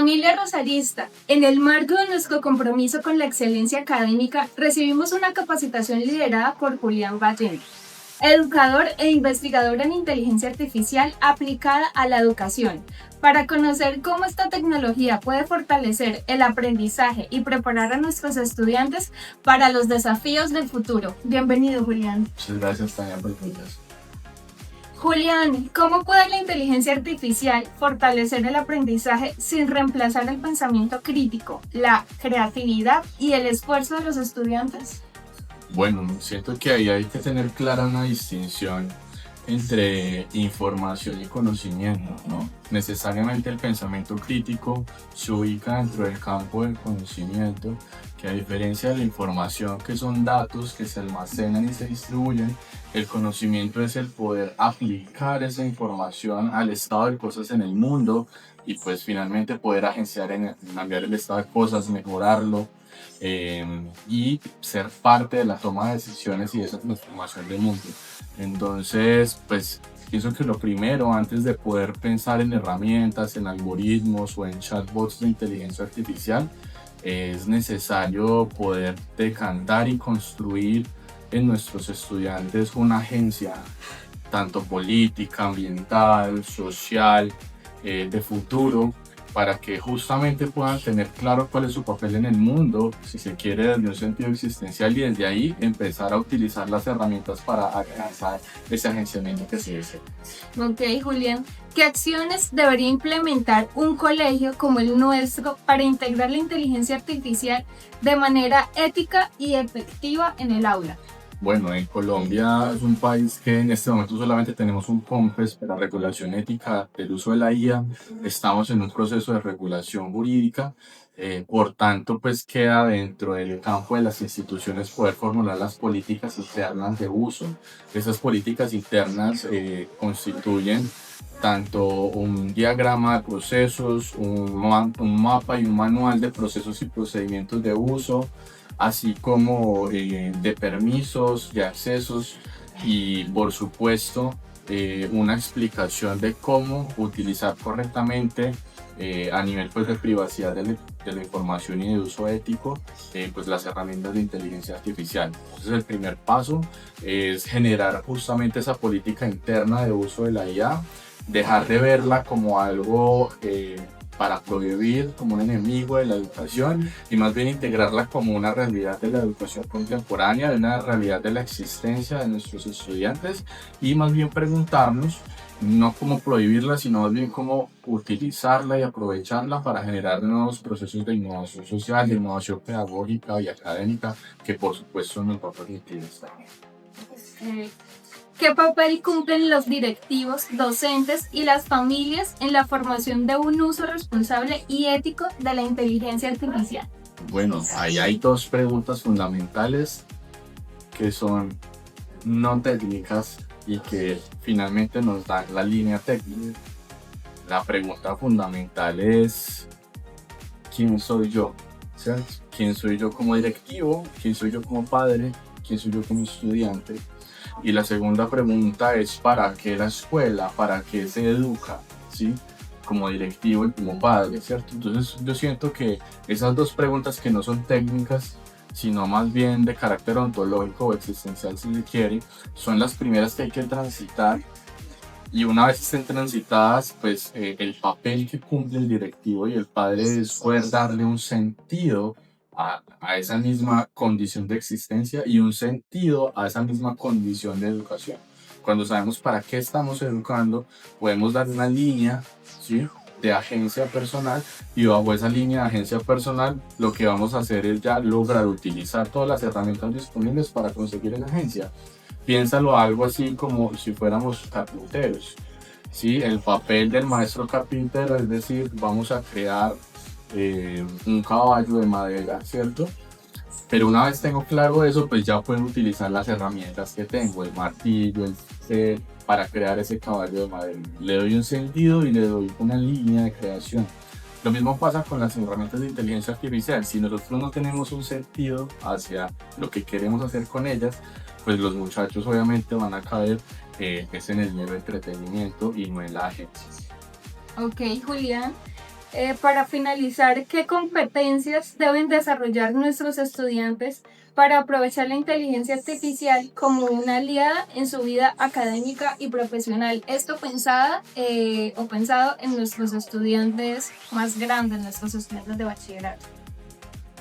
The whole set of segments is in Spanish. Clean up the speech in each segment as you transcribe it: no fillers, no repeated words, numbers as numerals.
Familia Rosarista, en el marco de nuestro compromiso con la excelencia académica, recibimos una capacitación liderada por Julián Ballén, educador e investigador en inteligencia artificial aplicada a la educación, para conocer cómo esta tecnología puede fortalecer el aprendizaje y preparar a nuestros estudiantes para los desafíos del futuro. Bienvenido, Julián. Muchas gracias, Tania, por tu invitación. Julián, ¿cómo puede la inteligencia artificial fortalecer el aprendizaje sin reemplazar el pensamiento crítico, la creatividad y el esfuerzo de los estudiantes? Bueno, siento que ahí hay que tener clara una distinción entre información y conocimiento, ¿no? Necesariamente el pensamiento crítico se ubica dentro del campo del conocimiento, que a diferencia de la información, que son datos que se almacenan y se distribuyen, el conocimiento es el poder aplicar esa información al estado de cosas en el mundo y pues finalmente poder agenciar en cambiar el estado de cosas, mejorarlo, y ser parte de la toma de decisiones y de esa transformación del mundo. Entonces, pues pienso que lo primero, antes de poder pensar en herramientas, en algoritmos o en chatbots de inteligencia artificial, es necesario poder decantar y construir en nuestros estudiantes una agencia, tanto política, ambiental, social, de futuro, para que justamente puedan tener claro cuál es su papel en el mundo, si se quiere, desde un sentido existencial, y desde ahí empezar a utilizar las herramientas para alcanzar ese agenciamiento que se desea. Ok, Julián, ¿qué acciones debería implementar un colegio como el nuestro para integrar la inteligencia artificial de manera ética y efectiva en el aula? Bueno, en Colombia es un país que en este momento solamente tenemos un COMPES para regulación ética del uso de la IA. Estamos en un proceso de regulación jurídica, por tanto, pues queda dentro del campo de las instituciones poder formular las políticas internas de uso. Esas políticas internas constituyen tanto un diagrama de procesos, un mapa y un manual de procesos y procedimientos de uso, así como de permisos, de accesos y por supuesto una explicación de cómo utilizar correctamente a nivel pues, de privacidad de la información y de uso ético pues las herramientas de inteligencia artificial. Entonces el primer paso es generar justamente esa política interna de uso de la IA, dejar de verla como algo para prohibir, como un enemigo de la educación, y más bien integrarla como una realidad de la educación contemporánea, de una realidad de la existencia de nuestros estudiantes, y más bien preguntarnos no cómo prohibirla, sino más bien cómo utilizarla y aprovecharla para generar nuevos procesos de innovación social, de innovación pedagógica y académica, que por supuesto nos va a permitir estar. ¿Qué papel cumplen los directivos, docentes y las familias en la formación de un uso responsable y ético de la inteligencia artificial? Bueno, ahí hay dos preguntas fundamentales que son no técnicas y que finalmente nos dan la línea técnica. La pregunta fundamental es ¿quién soy yo? ¿Cierto? ¿Quién soy yo como directivo? ¿Quién soy yo como padre? ¿Quién soy yo como estudiante? Y la segunda pregunta es ¿para qué la escuela? ¿Para qué se educa? ¿Sí? Como directivo y como padre, ¿cierto? Entonces yo siento que esas dos preguntas, que no son técnicas, sino más bien de carácter ontológico o existencial si se quiere, son las primeras que hay que transitar, y una vez estén transitadas, pues el papel que cumple el directivo y el padre es poder darle un sentido a esa misma condición de existencia y un sentido a esa misma condición de educación. Cuando sabemos para qué estamos educando, podemos dar una línea, ¿sí?, de agencia personal, y bajo esa línea de agencia personal lo que vamos a hacer es ya lograr utilizar todas las herramientas disponibles para conseguir esa agencia. Piénsalo algo así como si fuéramos carpinteros, ¿sí? El papel del maestro carpintero es decir, vamos a crear un caballo de madera, ¿cierto? Pero una vez tengo claro eso, pues ya puedo utilizar las herramientas que tengo, el martillo, para crear ese caballo de madera. Le doy un sentido y le doy una línea de creación. Lo mismo pasa con las herramientas de inteligencia artificial. Si nosotros no tenemos un sentido hacia lo que queremos hacer con ellas, pues los muchachos obviamente van a caer es en el mero entretenimiento y no en la agencia. Ok, Julián. Para finalizar, ¿qué competencias deben desarrollar nuestros estudiantes para aprovechar la inteligencia artificial como una aliada en su vida académica y profesional? Esto pensado en nuestros estudiantes más grandes, nuestros estudiantes de bachillerato.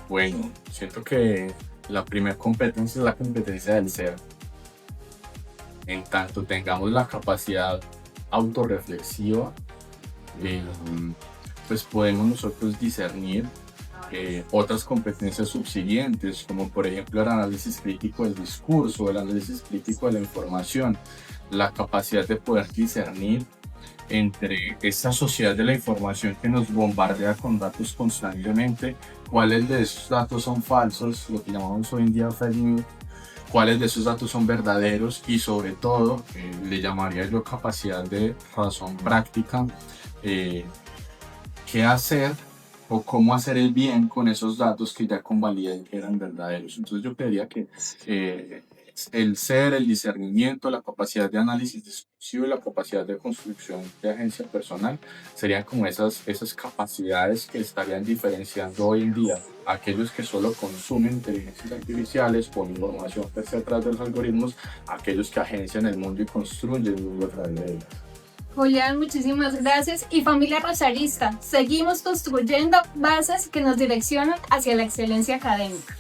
Bueno, siento que la primera competencia es la competencia del ser. En tanto tengamos la capacidad autorreflexiva, eh, pues podemos nosotros discernir otras competencias subsiguientes, como por ejemplo el análisis crítico del discurso, el análisis crítico de la información, la capacidad de poder discernir entre esta sociedad de la información que nos bombardea con datos constantemente, cuáles de esos datos son falsos, lo que llamamos hoy en día fake news, cuáles de esos datos son verdaderos y sobre todo le llamaría yo capacidad de razón práctica, qué hacer o cómo hacer el bien con esos datos que ya convaliden que eran verdaderos. Entonces yo creería que el ser, el discernimiento, la capacidad de análisis discursivo y la capacidad de construcción de agencia personal serían como esas capacidades que estarían diferenciando hoy en día a aquellos que solo consumen inteligencias artificiales por información que está detrás de los algoritmos, a aquellos que agencian el mundo y construyen el mundo a través de ellos. Julián, muchísimas gracias. Y familia rosarista, seguimos construyendo bases que nos direccionan hacia la excelencia académica.